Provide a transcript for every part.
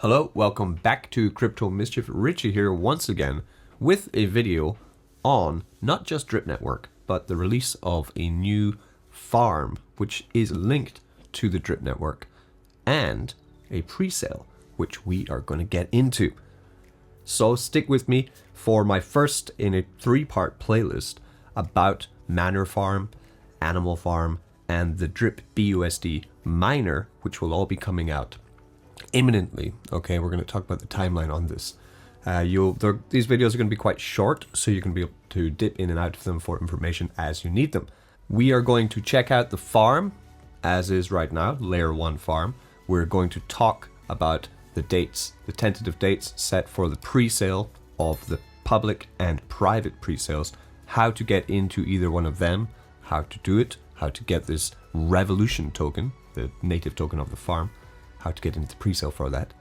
Hello, welcome back to Crypto Mischief. Richie here once again with a video on not just Drip Network, but the release of a new farm which is linked to the Drip Network and a presale which we are going to get into. So stick with me for my first in a 3-part playlist about Manor Farm, Animal Farm, and the drip.BUSD miner, which will all be coming out imminently. Okay, we're going to talk about the timeline on this. These videos are going to be quite short, so you can be able to dip in and out of them for information as you need them. We are going to check out the farm as is right now, Layer 1 farm. We're going to talk about the dates, the tentative dates set for the pre-sale of the public and private pre-sales, how to get into either one of them, how to do it, how to get this revolution token, the native token of the farm, how to get into the pre-sale for that.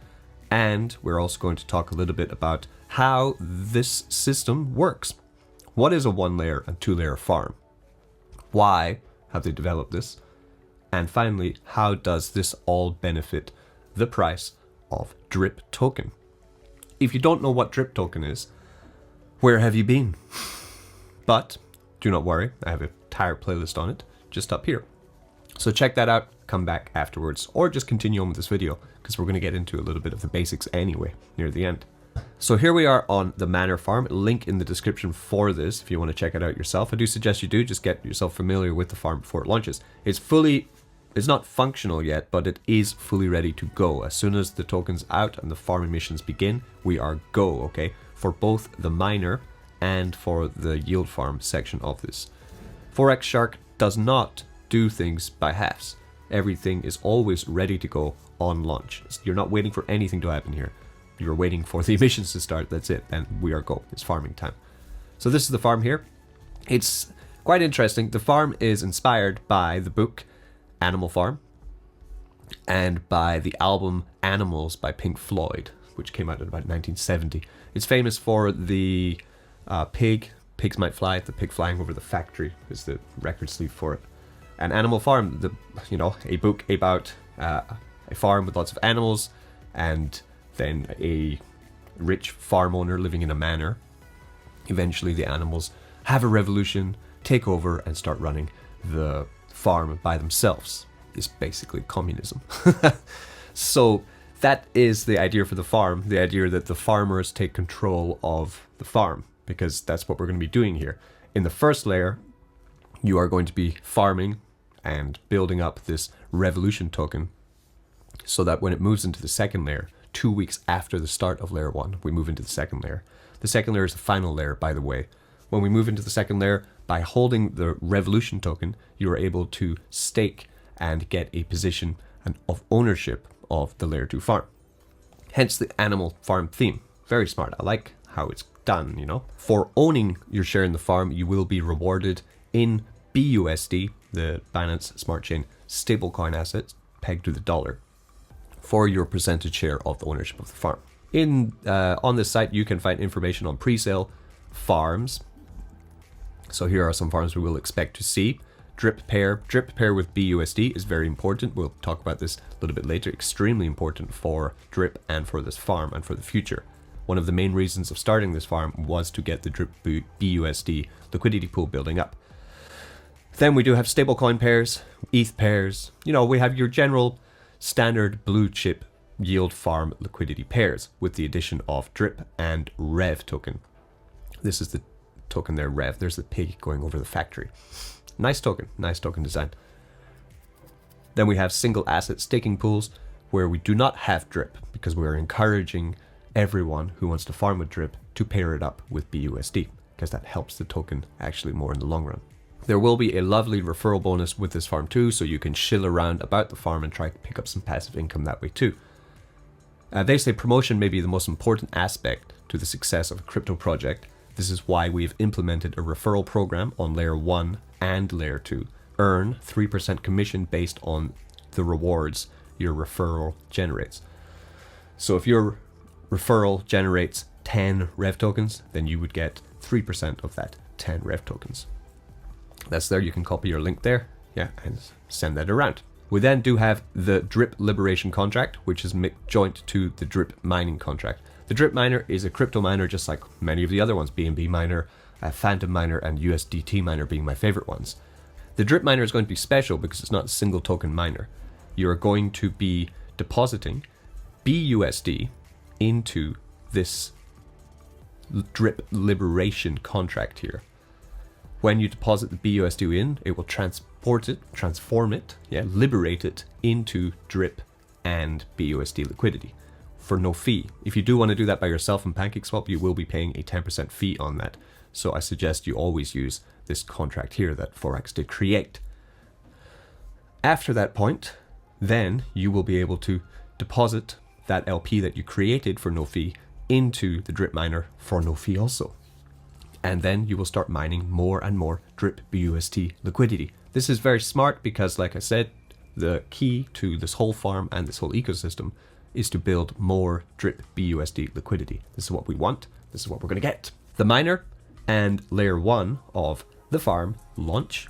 And we're also going to talk a little bit about how this system works. What is a 1-layer and 2-layer farm? Why have they developed this? And finally, how does this all benefit the price of Drip token? If you don't know what Drip token is, where have you been? But do not worry, I have an entire playlist on it just up here. So check that out, come back afterwards, or just continue on with this video because we're going to get into a little bit of the basics anyway near the end. So here we are on the Manor Farm, link in the description for this if you want to check it out yourself. I do suggest you do, just get yourself familiar with the farm before it launches. It's not functional yet, but it is fully ready to go. As soon as the token's out and the farming missions begin, we are go, okay? For both the miner and for the yield farm section of this. Forex Shark does not do things by halves. Everything is always ready to go on launch. You're not waiting for anything to happen here. You're waiting for the emissions to start, that's it, and we are go. It's farming time. So this is the farm here. It's quite interesting. The farm is inspired by the book Animal Farm and by the album Animals by Pink Floyd, which came out in about 1970. It's famous for the Pigs Might Fly, the pig flying over the factory is the record sleeve for it. And Animal Farm, a book about a farm with lots of animals and then a rich farm owner living in a manor. Eventually the animals have a revolution, take over and start running the farm by themselves. Is basically communism. So that is the idea for the farm, the idea that the farmers take control of the farm, because that's what we're going to be doing here. In the first layer, you are going to be farming and building up this revolution token so that when it moves into the second layer, 2 weeks after the start of layer 1, we move into the second layer. The second layer is the final layer, by the way. When we move into the second layer, by holding the revolution token, you are able to stake and get a position of ownership of the layer 2 farm. Hence the Animal Farm theme. Very smart. I like how it's done, you know. For owning your share in the farm, you will be rewarded in BUSD, the Binance Smart Chain stablecoin asset pegged to the dollar, for your percentage share of the ownership of the farm. On this site, you can find information on presale farms. So here are some farms we will expect to see. Drip pair with BUSD is very important. We'll talk about this a little bit later. Extremely important for Drip and for this farm and for the future. One of the main reasons of starting this farm was to get the Drip BUSD liquidity pool building up. Then we do have stablecoin pairs, ETH pairs. We have your general standard blue chip yield farm liquidity pairs with the addition of Drip and Rev token. This is the token there, Rev. There's the pig going over the factory. Nice token design. Then we have single asset staking pools where we do not have Drip because we're encouraging everyone who wants to farm with Drip to pair it up with BUSD because that helps the token actually more in the long run. There will be a lovely referral bonus with this farm too, so you can shill around about the farm and try to pick up some passive income that way too. They say promotion may be the most important aspect to the success of a crypto project. This is why we've implemented a referral program on layer 1 and layer 2. Earn 3% commission based on the rewards your referral generates. So if your referral generates 10 Rev tokens, then you would get 3% of that 10 Rev tokens. That's there. You can copy your link there, and send that around. We then do have the drip liberation contract, which is joint to the drip mining contract. The drip miner is a crypto miner just like many of the other ones, BNB miner, Phantom miner, and USDT miner being my favorite ones. The drip miner is going to be special because it's not a single token miner. You're going to be depositing BUSD into this drip liberation contract here. When you deposit the BUSD in, it will transform it, liberate it into drip and BUSD liquidity for no fee. If you do want to do that by yourself in PancakeSwap, you will be paying a 10% fee on that. So I suggest you always use this contract here that Forex did create. After that point, then you will be able to deposit that LP that you created for no fee into the drip miner for no fee also. And then you will start mining more and more drip BUSD liquidity. This is very smart because, like I said, the key to this whole farm and this whole ecosystem is to build more drip BUSD liquidity. This is what we want. This is what we're going to get. The miner and layer 1 of the farm launch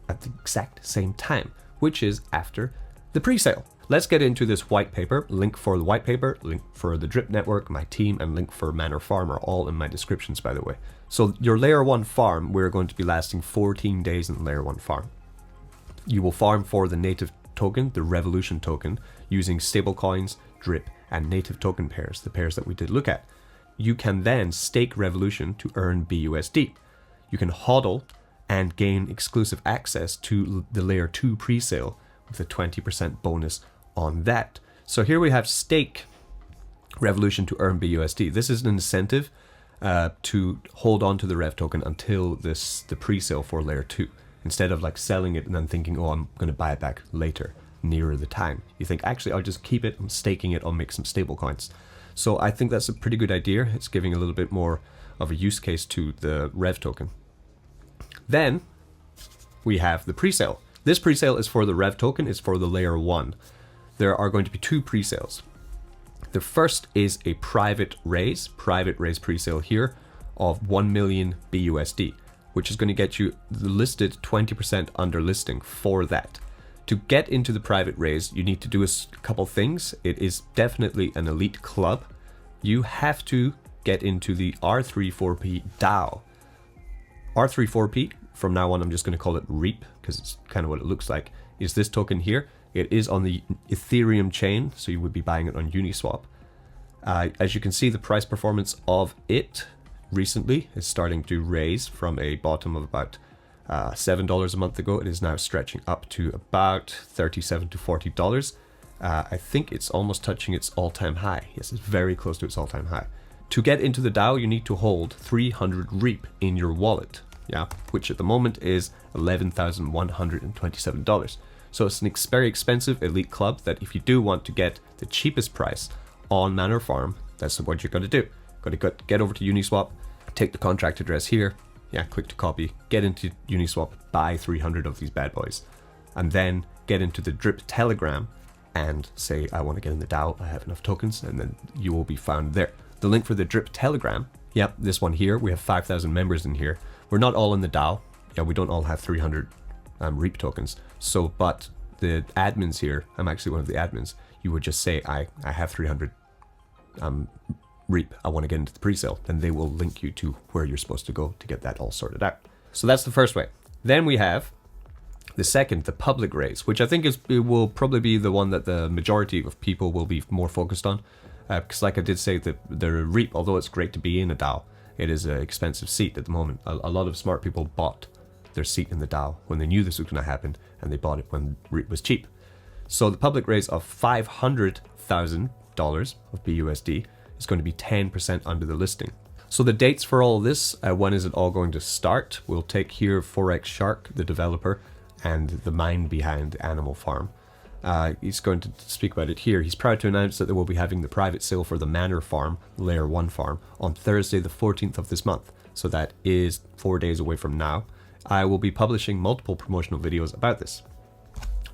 at the exact same time, which is after the pre-sale. Let's get into this white paper. Link for the white paper, link for the drip network, my team, and link for Manor Farm are all in my descriptions, by the way. So your layer 1 farm, we're going to be lasting 14 days in the layer 1 farm. You will farm for the native token, the Revolution token, using stablecoins, drip, and native token pairs, the pairs that we did look at. You can then stake Revolution to earn BUSD. You can hodl and gain exclusive access to the layer 2 pre-sale with a 20% bonus on that. So here we have stake Revolution to earn BUSD. This is an incentive to hold on to the Rev token until the pre-sale for layer 2. Instead of like selling it and then thinking, oh, I'm going to buy it back later, nearer the time. You think, actually, I'll just keep it, I'm staking it, I'll make some stable coins. So I think that's a pretty good idea. It's giving a little bit more of a use case to the Rev token. Then we have the pre-sale. This pre-sale is for the Rev token, it's for the layer 1. There are going to be 2 pre-sales. The first is a private raise pre-sale here of 1 million BUSD, which is going to get you listed 20% under listing for that. To get into the private raise, you need to do a couple things. It is definitely an elite club. You have to get into the R34P DAO. R34P, from now on I'm just going to call it REAP because it's kind of what it looks like, is this token here. It is on the Ethereum chain, so you would be buying it on Uniswap. As you can see, the price performance of it recently is starting to raise from a bottom of about $7 a month ago. It is now stretching up to about $37 to $40. I think it's almost touching its all-time high. Yes, it's very close to its all-time high. To get into the DAO, you need to hold 300 REAP in your wallet, which at the moment is $11,127. So it's an very expensive elite club that if you do want to get the cheapest price on Manor Farm, that's what you're going to do. Got to get over to Uniswap, take the contract address here, click to copy, get into Uniswap, buy 300 of these bad boys, and then get into the drip Telegram and say, I want to get in the DAO, I have enough tokens, and then you will be found there. The link for the drip Telegram, this one here, we have 5,000 members in here. We're not all in the DAO. We don't all have 300 REAP tokens. So, but the admins here, I'm actually one of the admins, you would just say, I have 300 REAP, I want to get into the pre-sale, then they will link you to where you're supposed to go to get that all sorted out. So that's the first way. Then we have the second, the public raise, which I think it will probably be the one that the majority of people will be more focused on. Because like I did say, the REAP, although it's great to be in a DAO, it is an expensive seat at the moment. A lot of smart people bought their seat in the DAO when they knew this was going to happen, and they bought it when REAP was cheap. So the public raise of $500,000 of BUSD is going to be 10% under the listing. So the dates for all this, when is it all going to start? We'll take here Forex Shark, the developer, and the mind behind Animal Farm. He's going to speak about it here. He's proud to announce that they will be having the private sale for the Manor Farm, Layer 1 farm, on Thursday the 14th of this month. So that is 4 days away from now. I will be publishing multiple promotional videos about this.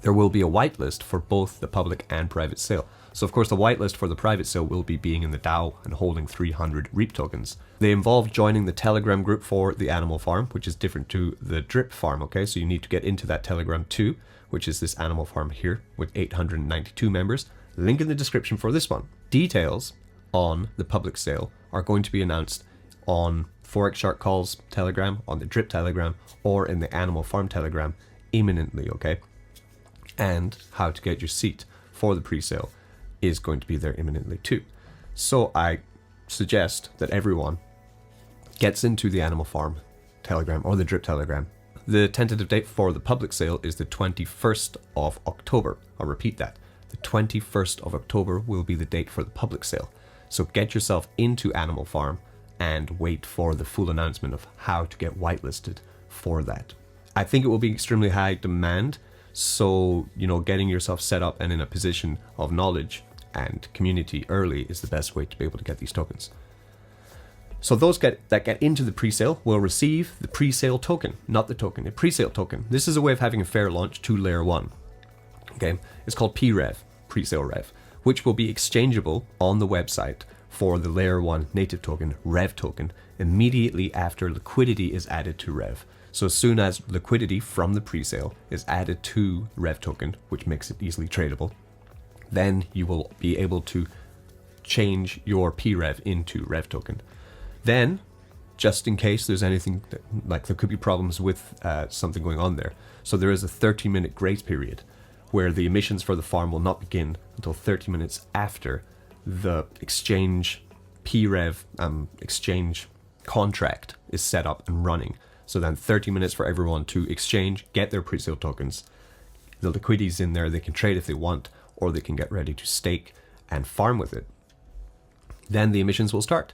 There will be a whitelist for both the public and private sale. So of course the whitelist for the private sale will be being in the DAO and holding 300 REAP tokens. They involve joining the Telegram group for the animal farm, which is different to the drip farm, okay? So you need to get into that Telegram too, which is this animal farm here with 892 members. Link in the description for this one. Details on the public sale are going to be announced on Forex Shark Calls Telegram, on the Drip Telegram, or in the Animal Farm Telegram imminently, okay? And how to get your seat for the pre-sale is going to be there imminently too. So I suggest that everyone gets into the Animal Farm Telegram or the Drip Telegram. The tentative date for the public sale is the 21st of October. I'll repeat that. The 21st of October will be the date for the public sale. So get yourself into Animal Farm and wait for the full announcement of how to get whitelisted for that. I think it will be extremely high demand. So, you know, getting yourself set up and in a position of knowledge and community early is the best way to be able to get these tokens. So those that get into the pre-sale will receive the pre-sale token, not the token, a pre-sale token. This is a way of having a fair launch to layer 1. Okay, it's called PREV, pre-sale rev, which will be exchangeable on the website for the layer 1 native token, rev token, immediately after liquidity is added to rev. So as soon as liquidity from the pre-sale is added to rev token, which makes it easily tradable, then you will be able to change your PREV into rev token. Then, just in case there's anything that, like there could be problems with something going on there. So there is a 30-minute grace period where the emissions for the farm will not begin until 30 minutes after the exchange PREV exchange contract is set up and running. So then 30 minutes for everyone to exchange, get their pre-sale tokens. The liquidity's in there, they can trade if they want, or they can get ready to stake and farm with it. Then the emissions will start.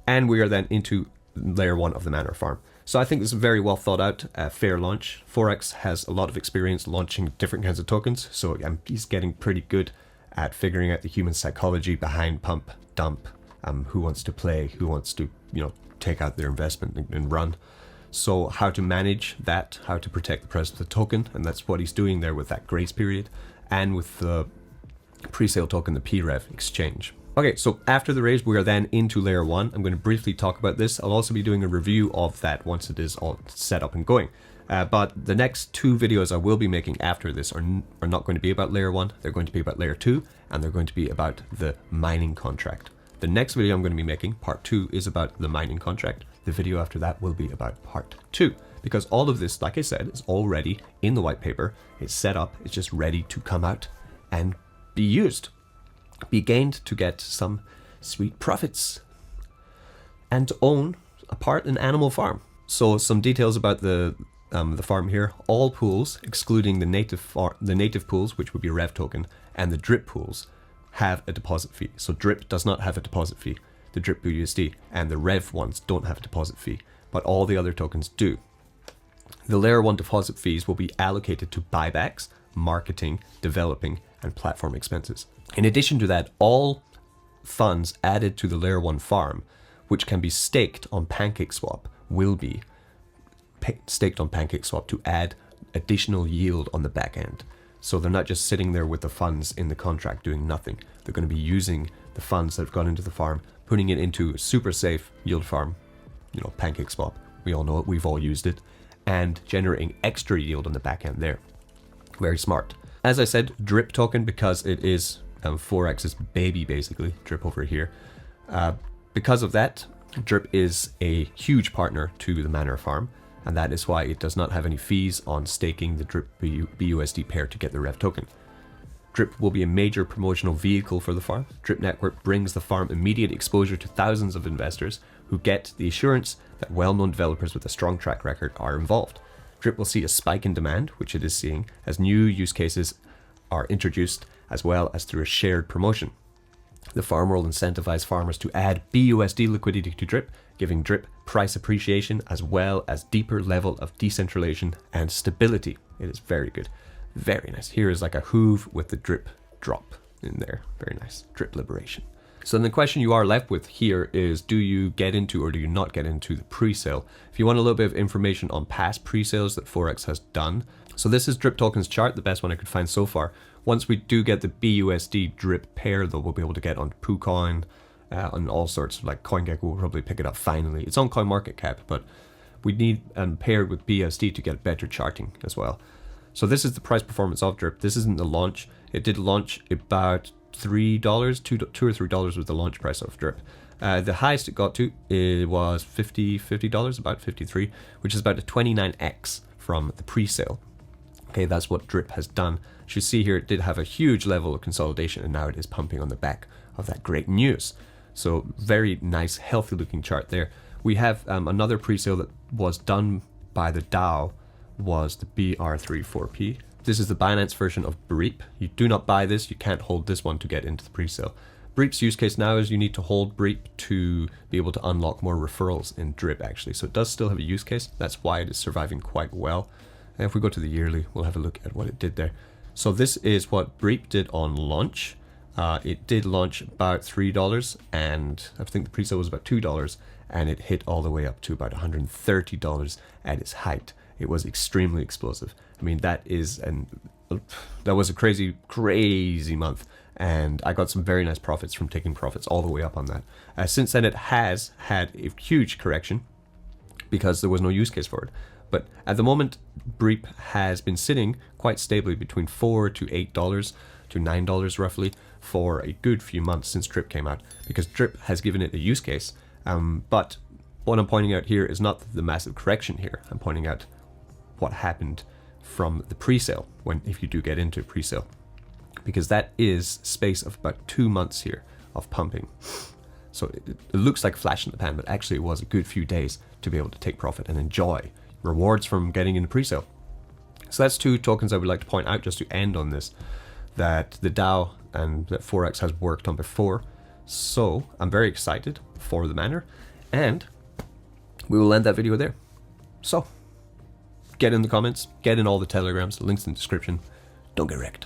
And we are then into layer 1 of the Manor Farm. So I think this is a very well thought out, fair launch. Forex has a lot of experience launching different kinds of tokens, so he's getting pretty good at figuring out the human psychology behind pump, dump, who wants to play, who wants to, you know, take out their investment and run. So how to manage that, how to protect the price of the token, and that's what he's doing there with that grace period, and with the pre-sale token, the PREV exchange. Okay, so after the raise, we are then into layer 1. I'm going to briefly talk about this. I'll also be doing a review of that once it is all set up and going. But the next 2 videos I will be making after this are not going to be about layer 1. They're going to be about layer 2, and they're going to be about the mining contract. The next video I'm going to be making, part 2, is about the mining contract. The video after that will be about part 2. Because all of this, like I said, is already in the white paper. It's set up. It's just ready to come out and be used. Be gained to get some sweet profits and to own a part in Animal Farm. So some details about the farm here. All pools, excluding the native pools, which would be rev token, and the drip pools, have a deposit fee. So drip does not have a deposit fee. The drip BUSD and the rev ones don't have a deposit fee, but all the other tokens do. The layer 1 deposit fees will be allocated to buybacks, marketing, developing, and platform expenses. In addition to that, all funds added to the layer 1 farm, which can be staked on PancakeSwap, will be staked on PancakeSwap to add additional yield on the back end. So they're not just sitting there with the funds in the contract doing nothing. They're going to be using the funds that have gone into the farm, putting it into a super safe yield farm, you know, PancakeSwap. We all know it, we've all used it, and generating extra yield on the back end there. Very smart. As I said, drip token, because it is Forex's baby, basically, drip over here. Because of that, drip is a huge partner to the Manor Farm, and that is why it does not have any fees on staking the drip BUSD pair to get the rev token. Drip will be a major promotional vehicle for the farm. Drip Network brings the farm immediate exposure to thousands of investors who get the assurance that well-known developers with a strong track record are involved. Drip will see a spike in demand, which it is seeing, as new use cases are introduced, as well as through a shared promotion. The farm will incentivize farmers to add BUSD liquidity to Drip, giving Drip price appreciation as well as deeper level of decentralization and stability. It is very good. Very nice. Here is like a hoove with the drip drop in there. Very nice. Drip liberation. So then the question you are left with here is, do you get into or do you not get into the pre-sale? If you want a little bit of information on past pre-sales that Forex has done. So this is Drip Token's chart, the best one I could find so far, Once we do get the BUSD drip pair, though, we'll be able to get on PooCoin and all sorts. Like CoinGecko will probably pick it up finally. It's on CoinMarketCap, but we need paired with BUSD to get better charting as well. So this is the price performance of drip. This isn't the launch. It did launch about $3, $2 or $3 was the launch price of drip. The highest it got to, it was $50, about 53, which is about a 29x from the pre-sale. Okay, that's what drip has done. As you see here, it did have a huge level of consolidation, and now it is pumping on the back of that great news. So very nice, healthy looking chart there. We have another pre-sale that was done by the DAO, was the BR34P. This is the Binance version of BREEP. You do not buy this, you can't hold this one to get into the pre-sale. BREEP's use case now is you need to hold BREEP to be able to unlock more referrals in drip, actually. So it does still have a use case. That's why it is surviving quite well. And if we go to the yearly, we'll have a look at what it did there. So this is what BREEP did on launch. It did launch about $3, and I think the pre-sale was about $2, and it hit all the way up to about $130 at its height. It was extremely explosive. I mean, that was a crazy month, and I got some very nice profits from taking profits all the way up on that. Since then, it has had a huge correction because there was no use case for it. But at the moment, BREEP has been sitting quite stably between $4 to $8 to $9 roughly for a good few months since drip came out, because drip has given it a use case. But what I'm pointing out here is not the massive correction here. I'm pointing out what happened from the pre-sale, if you do get into pre-sale, because that is space of about 2 months here of pumping. So it looks like a flash in the pan, but actually it was a good few days to be able to take profit and enjoy rewards from getting into pre-sale. So that's two tokens I would like to point out just to end on this, that the DAO and that Forex has worked on before. So I'm very excited for the Manor, and we will end that video there. So get in the comments, get in all the telegrams, links in the description. Don't get wrecked.